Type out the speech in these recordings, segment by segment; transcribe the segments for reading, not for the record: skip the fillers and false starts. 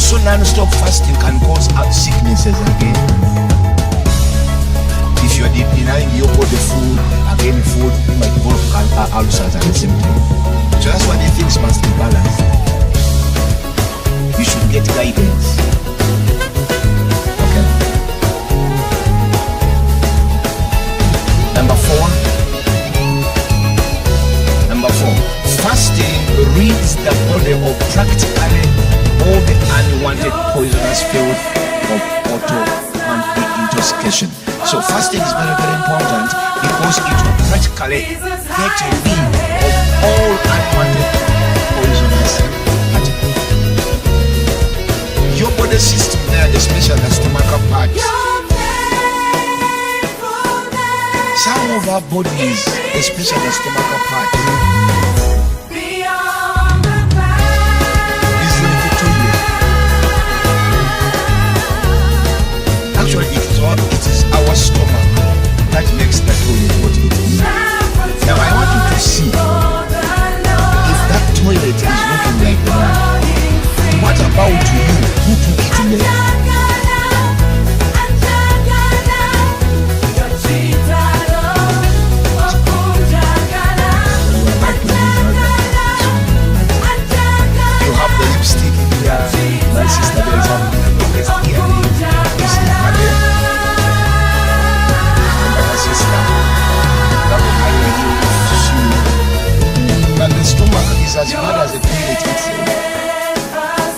Also, non-stop fasting can cause sicknesses again. If you are denying your body food, again food, you might develop ulcers at the same time. So that's why the things must be balanced. You should get guidance. Okay. Number four, fasting rids the body of practically all the unwanted poisonous filth of auto-intoxication. So fasting is very, very important because it will practically get rid of all unwanted poisonous particles. Your body system there, especially the stomachal part. Some of our bodies, especially the stomachal part, actually, it is our stomach that makes the toilet what it is. Now, I want you to see if that toilet is looking like that. What about you? Who took it there? You have the lipstick here. My sister, there is a earring. But the stomach is as bad as the toilet itself.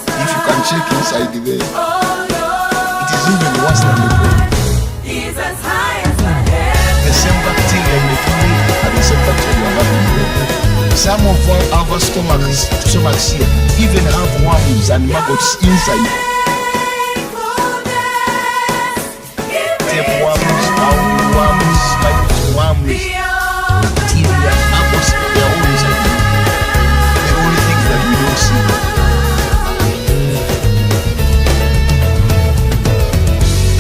If you can check inside there, it is even worse than the toilet. The same bacteria in the toilet and the same bacteria having there. Some of our stomachs here even have worms and maggots inside. Tapeworms, roundworms, microworms, bacteria, maggots, they are all inside. The only things that we don't see.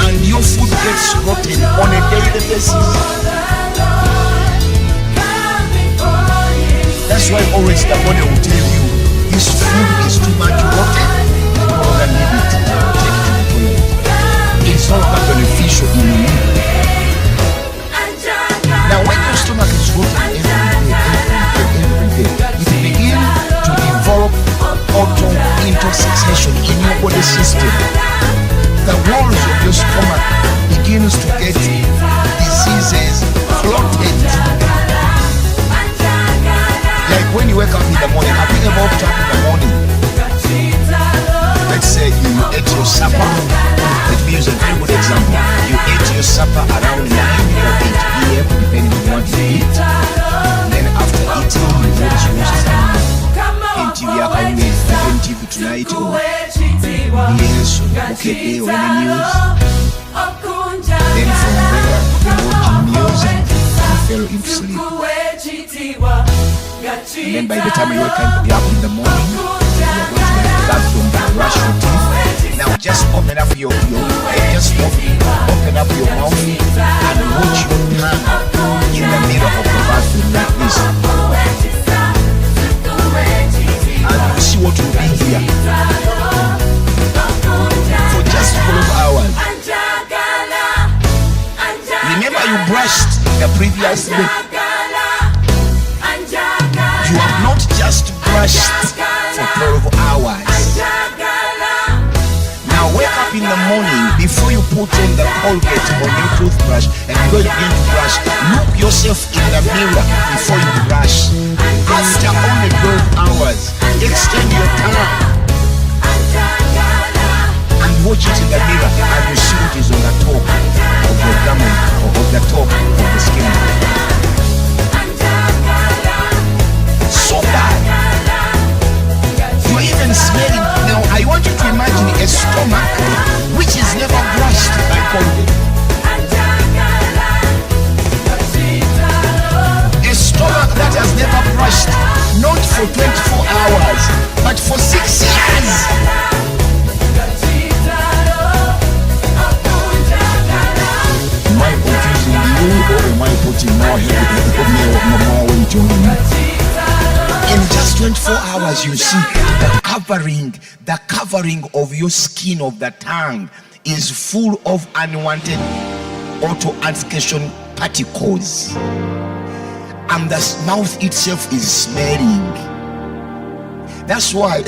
And your food gets rotten on a daily basis. That's why always the body will tell you this food is too much rotten. You no longer need it. Take it to the toilet. It's no longer beneficial in you. Now when your stomach is rotten every day, it begins to develop auto-intoxication in your body system. The walls of your stomach begins to get diseases flooded. Like when you wake up in the morning, have you ever woke up in the morning? Let's say you ate your supper. Let me use a very good example. You ate your supper around 9 or 8 p.m. depending on what you eat. Then after eating, you go to watch some TV TV tonight or yes, okay, or any news. Then from there, you watch music and fell into sleep. And then by the time you wake up in the morning, you're going to the bathroom to brush your teeth. Now just open up your open up your mouth and watch your tongue in the middle of the bathroom like this. And you see what will be here for just 12 hours. Remember you brushed the previous day. You have not just brushed for 12 hours. Now wake up in the morning before you put on the Colgate on your toothbrush and you begin to brush. Look yourself in the mirror before you brush. After only 12 hours, extend your tongue and watch it in the mirror and you see what is on the top of your garment or of the top of the skin. So bad. You're even smelling. Now I want you to imagine a stomach which is never brushed by Colgate. A stomach that has never brushed, not for 24 hours, but for 6 years. Am I confusing you or am I putting hours, you see the covering of your skin of the tongue is full of unwanted auto-adhesion particles, and the mouth itself is smelling. That's why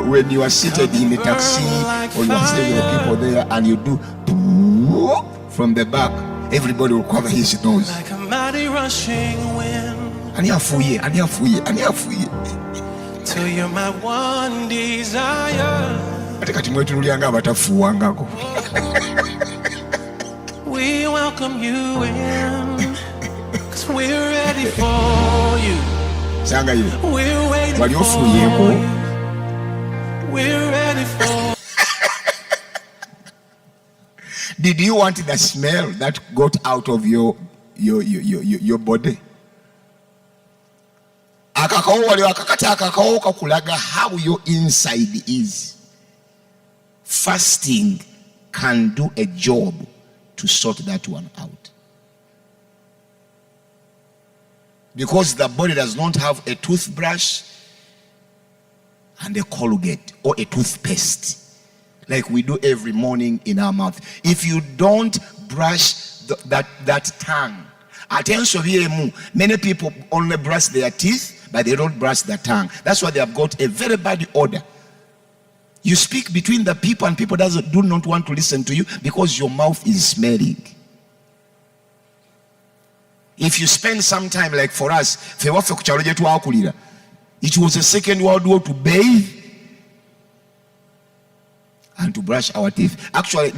when you are seated in a taxi or you are staying with the people there and you do from the back, everybody will cover his nose. Like a mighty rushing wind. Till you're my one desire. We welcome you in, 'cause we're ready for you. We're waiting for you. We're ready for. Did you want the smell that got out of your body? How your inside is. Fasting can do a job to sort that one out, because the body does not have a toothbrush and a Colgate or a toothpaste like we do every morning in our mouth. If you don't brush that tongue, many people only brush their teeth, but they don't brush their tongue. That's why they have got a very bad odor. You speak between the people and people do not want to listen to you because your mouth is smelling. If you spend some time, like for us, it was the Second World War to bathe and to brush our teeth. Actually,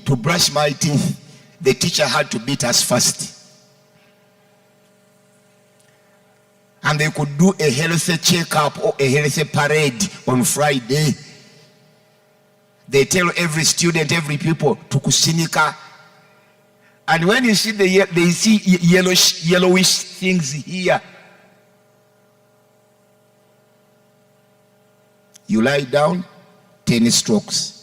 to brush my teeth, the teacher had to beat us first. And they could do a healthy checkup or a healthy parade on Friday. They tell every student, every people to kusinika. And when you see they see yellowish things here, you lie down, 10 strokes.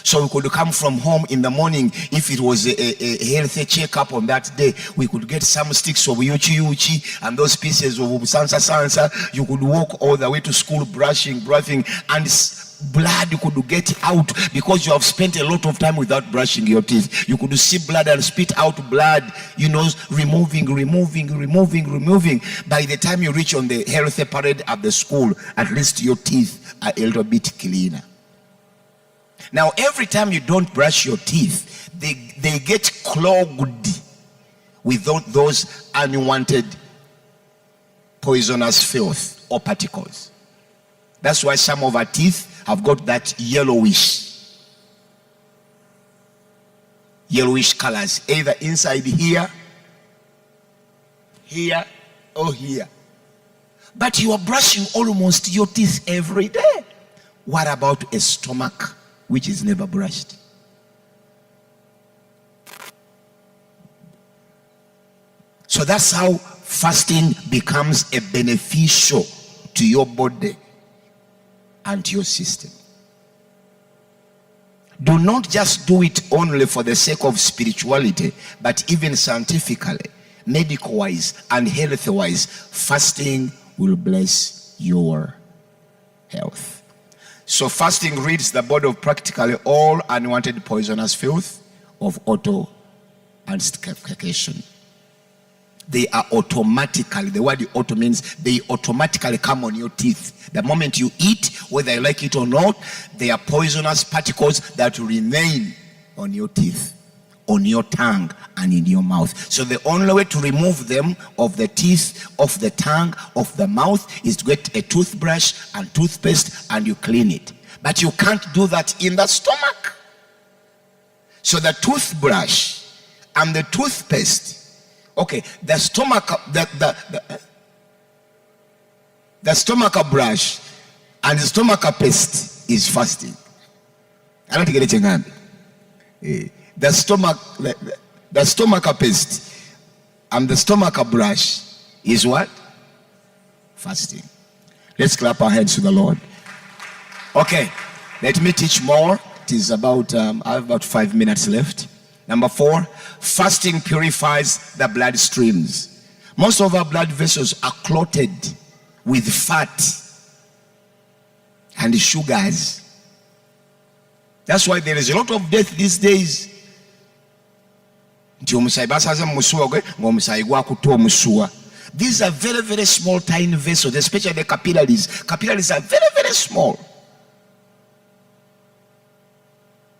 So we could come from home in the morning. If it was a healthy checkup on that day, we could get some sticks of yuchi and those pieces of sansa. You could walk all the way to school brushing, and blood could get out because you have spent a lot of time without brushing your teeth. You could see blood and spit out blood, removing. By the time you reach on the healthy parade at the school, at least your teeth are a little bit cleaner. Now, every time you don't brush your teeth, they get clogged with those unwanted poisonous filth or particles. That's why some of our teeth have got that yellowish colors, either inside here or here. But you are brushing almost your teeth every day. What about a stomach which is never brushed? So that's how fasting becomes a beneficial to your body and your system. Do not just do it only for the sake of spirituality, but even scientifically, medical wise and health wise, fasting will bless your health. So fasting rids the body of practically all unwanted poisonous filth of auto and suffocation. They are automatically, the word auto means they automatically come on your teeth. The moment you eat, whether you like it or not, they are poisonous particles that remain on your teeth, on your tongue, and in your mouth. So the only way to remove them of the teeth, of the tongue, of the mouth is to get a toothbrush and toothpaste and you clean it. But you can't do that in the stomach. So the toothbrush and the toothpaste, okay, the stomach brush and the stomach paste is fasting. I don't get it. The stomach paste and the stomach brush is what? Fasting. Let's clap our hands to the Lord. Okay, let me teach more. It is about, I have about 5 minutes left. Number 4, fasting purifies the blood streams. Most of our blood vessels are clotted with fat and sugars. That's why there is a lot of death these days. These are very, very small, tiny vessels, especially the capillaries. Capillaries are very, very small.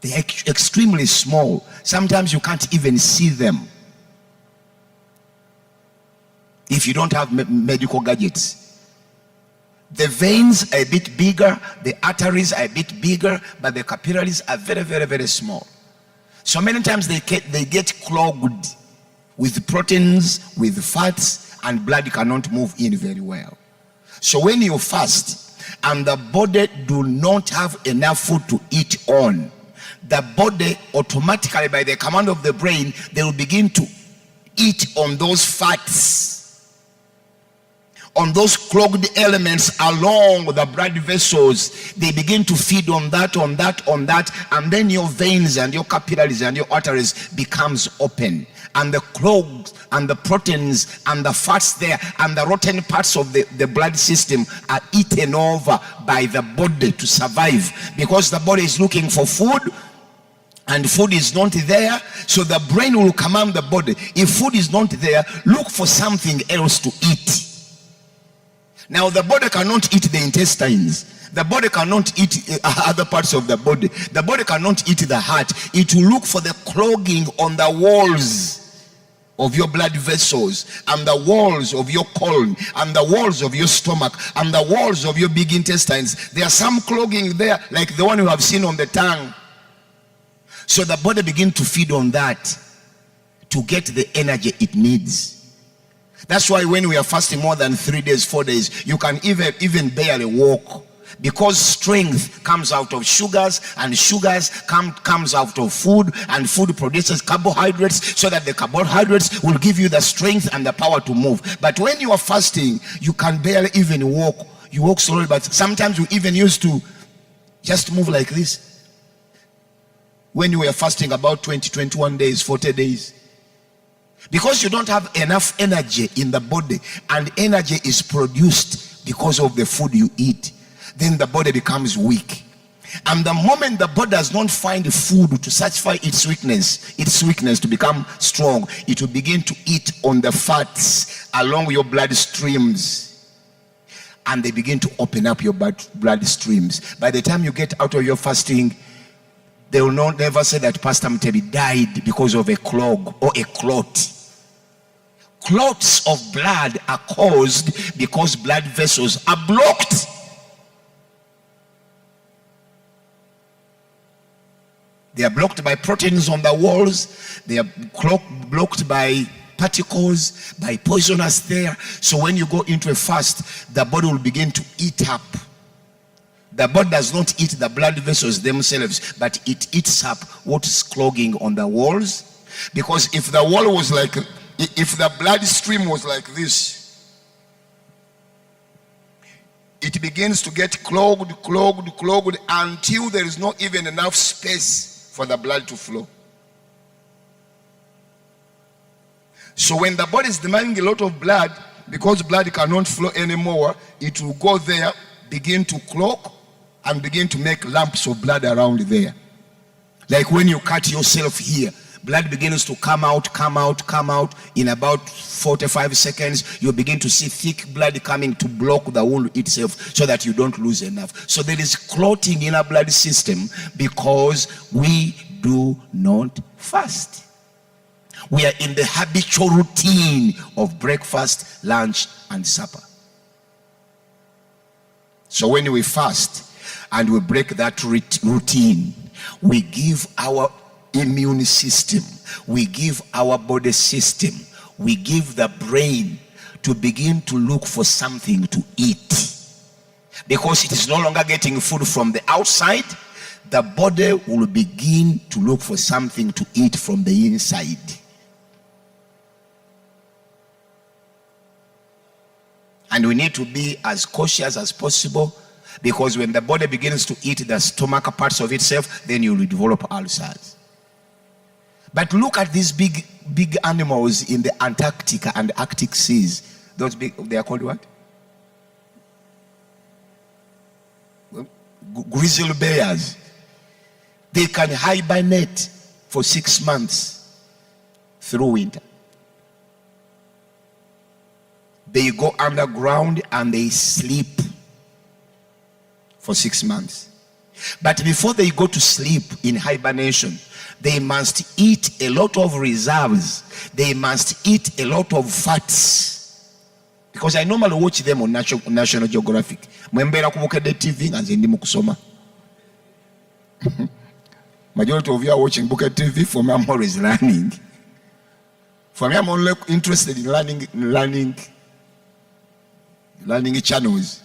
They are extremely small. Sometimes you can't even see them if you don't have medical gadgets. The veins are a bit bigger, the arteries are a bit bigger, but the capillaries are very, very, very small. So many times they get clogged with proteins, with fats, and blood cannot move in very well. So when you fast and the body do not have enough food to eat on, the body automatically, by the command of the brain, they will begin to eat on those fats, on those clogged elements along the blood vessels. They begin to feed on that, and then your veins and your capillaries and your arteries becomes open, and the clogs and the proteins and the fats there and the rotten parts of the blood system are eaten over by the body to survive, because the body is looking for food and food is not there. So the brain will command the body, if food is not there, look for something else to eat. Now the body cannot eat the intestines, the body cannot eat other parts of the body, the body cannot eat the heart. It will look for the clogging on the walls of your blood vessels, and the walls of your colon, and the walls of your stomach, and the walls of your big intestines. There are some clogging there, like the one you have seen on the tongue. So the body begins to feed on that to get the energy it needs. That's why when we are fasting more than 3 days, 4 days, you can even barely walk, because strength comes out of sugars, and sugars comes out of food, and food produces carbohydrates, so that the carbohydrates will give you the strength and the power to move. But when you are fasting, you can barely even walk. You walk slowly, but sometimes you even used to just move like this. When you were fasting about 20, 21 days, 40 days. Because you don't have enough energy in the body, and energy is produced because of the food you eat, then the body becomes weak. And the moment the body does not find food to satisfy its weakness to become strong, it will begin to eat on the fats along your blood streams, and they begin to open up your blood streams. By the time you get out of your fasting, they will never say that Pastor Mutebi died because of a clog or a clot. Clots of blood are caused because blood vessels are blocked. They are blocked by proteins on the walls. They are blocked by particles, by poisonous there. So when you go into a fast, the body will begin to eat up. The body does not eat the blood vessels themselves, but it eats up what is clogging on the walls. Because if the wall was like, if the blood stream was like this, it begins to get clogged until there is not even enough space for the blood to flow. So when the body is demanding a lot of blood, because blood cannot flow anymore, it will go there, begin to clog, and begin to make lumps of blood around there. Like when you cut yourself here, blood begins to come out. In about 45 seconds, you begin to see thick blood coming to block the wound itself, so that you don't lose enough. So there is clotting in our blood system because we do not fast. We are in the habitual routine of breakfast, lunch, and supper. So when we fast and we break that routine, we give our immune system, we give our body system, we give the brain to begin to look for something to eat. Because it is no longer getting food from the outside, the body will begin to look for something to eat from the inside. And we need to be as cautious as possible, because when the body begins to eat the stomach parts of itself, then you will develop ulcers. But look at these big animals in the Antarctica and Arctic seas. Those big, they are called what? Grizzly bears. They can hibernate for 6 months through winter. They go underground and they sleep for 6 months. But before they go to sleep in hibernation, they must eat a lot of reserves. They must eat a lot of fats. Because I normally watch them on National Geographic. Mwembera kubukedde TV nga nze ndi mu kusoma. Majority of you are watching Bucket TV. For me, I'm always learning. For me, I'm only interested in learning channels.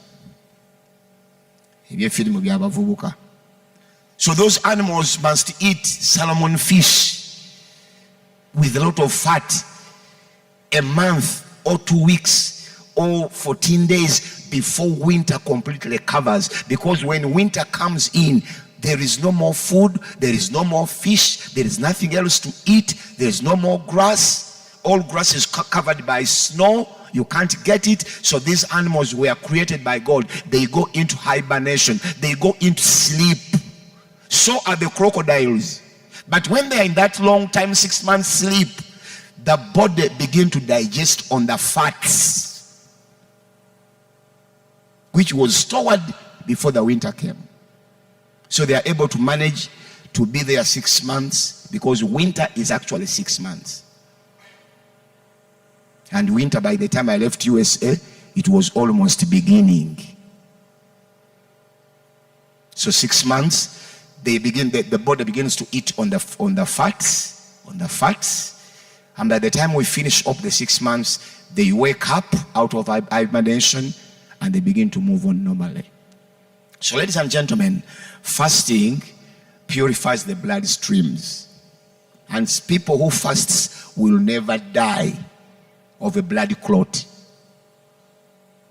So those animals must eat salmon fish with a lot of fat a month or 2 weeks or 14 days before winter completely covers. Because when winter comes in, there is no more food, there is no more fish, there is nothing else to eat, there is no more grass. All grass is covered by snow. You can't get it. So these animals were created by God. They go into hibernation. They go into sleep. So are the crocodiles. But when they are in that long time, 6 months sleep, the body begin to digest on the fats, which was stored before the winter came. So they are able to manage to be there 6 months, because winter is actually 6 months. And winter, by the time I left USA, it was almost beginning. So 6 months, they begin. The body begins to eat on the fats. And by the time we finish up the 6 months, they wake up out of hibernation and they begin to move on normally. So, ladies and gentlemen, fasting purifies the blood streams, and people who fast will never die of a blood clot.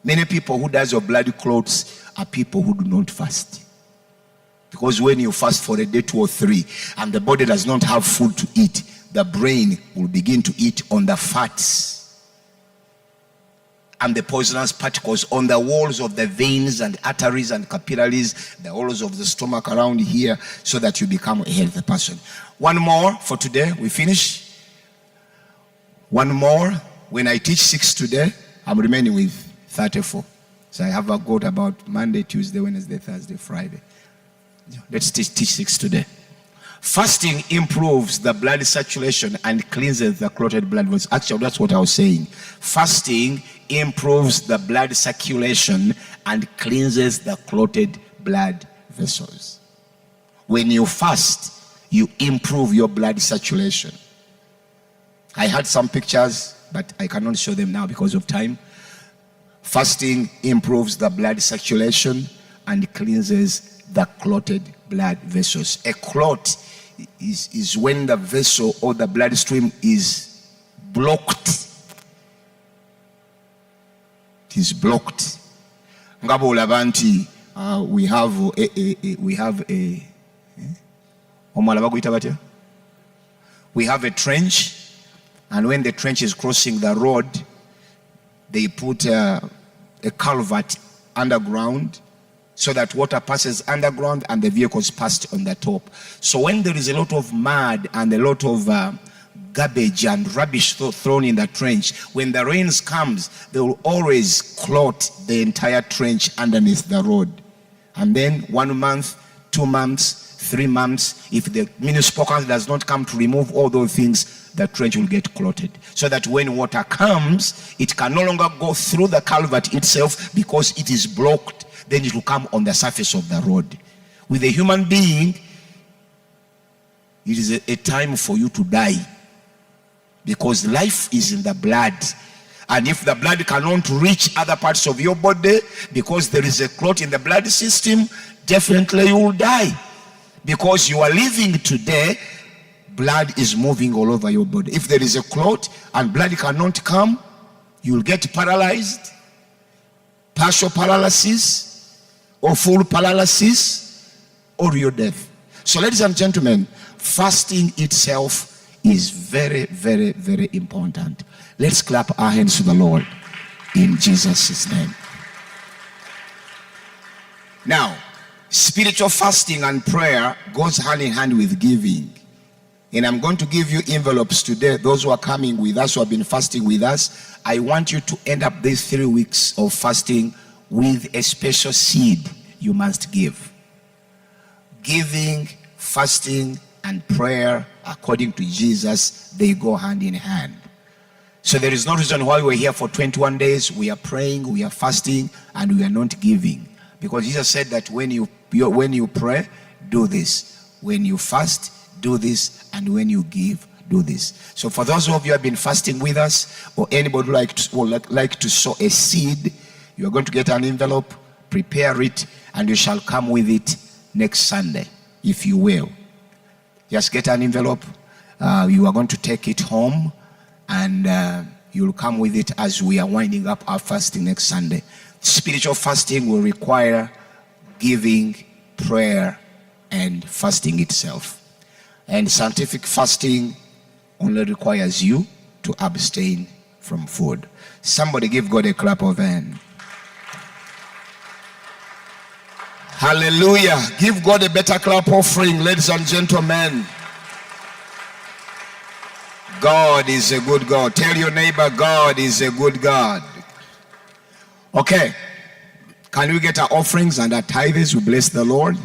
Many people who die of blood clots are people who do not fast. Because when you fast for a day, 2 or 3, and the body does not have food to eat, the brain will begin to eat on the fats and the poisonous particles on the walls of the veins and arteries and capillaries, the walls of the stomach around here, so that you become a healthy person. One more for today, we finish. One more. When I teach 6 today, I'm remaining with 34. So I have got about Monday, Tuesday, Wednesday, Thursday, Friday. Let's teach 6 today. Fasting improves the blood circulation and cleanses the clotted blood vessels. Actually, that's what I was saying. Fasting improves the blood circulation and cleanses the clotted blood vessels. When you fast, you improve your blood circulation. I had some pictures, but I cannot show them now because of time. Fasting improves the blood circulation and cleanses the clotted blood vessels. A clot is when the vessel or the blood stream is blocked. It is blocked. Ngabo labanti, we have a trench, and when the trench is crossing the road, they put a culvert underground, so that water passes underground and the vehicles passed on the top. So when there is a lot of mud and a lot of garbage and rubbish thrown in the trench, when the rains comes, they will always clot the entire trench underneath the road. And then 1 month, 2 months, 3 months, if the municipal council does not come to remove all those things, the trench will get clotted. So that when water comes, it can no longer go through the culvert itself because it is blocked. Then it will come on the surface of the road. With a human being, it is a time for you to die, because life is in the blood. And if the blood cannot reach other parts of your body because there is a clot in the blood system, definitely you will die. Because you are living today, blood is moving all over your body. If there is a clot and blood cannot come, you will get paralyzed, partial paralysis, or full paralysis, or your death. So ladies and gentlemen, fasting itself is very, very, very important. Let's clap our hands to the Lord in Jesus' name. Now, spiritual fasting and prayer goes hand in hand with giving. And I'm going to give you envelopes today. Those who are coming with us, who have been fasting with us, I want you to end up these 3 weeks of fasting with a special seed you must give. Giving, fasting, and prayer, according to Jesus, they go hand in hand. So there is no reason why we're here for 21 days. We are praying, we are fasting, and we are not giving. Because Jesus said that when you pray, do this. When you fast, do this. And when you give, do this. So for those of you who have been fasting with us, or anybody would like to sow a seed, you are going to get an envelope, prepare it, and you shall come with it next Sunday, if you will. Just get an envelope. You are going to take it home, and you'll come with it as we are winding up our fasting next Sunday. Spiritual fasting will require giving, prayer, and fasting itself. And scientific fasting only requires you to abstain from food. Somebody give God a clap of hand. Hallelujah. Give God a better clap offering, ladies and gentlemen. God is a good God. Tell your neighbor, God is a good God. Okay. Can we get our offerings and our tithes? We bless the Lord.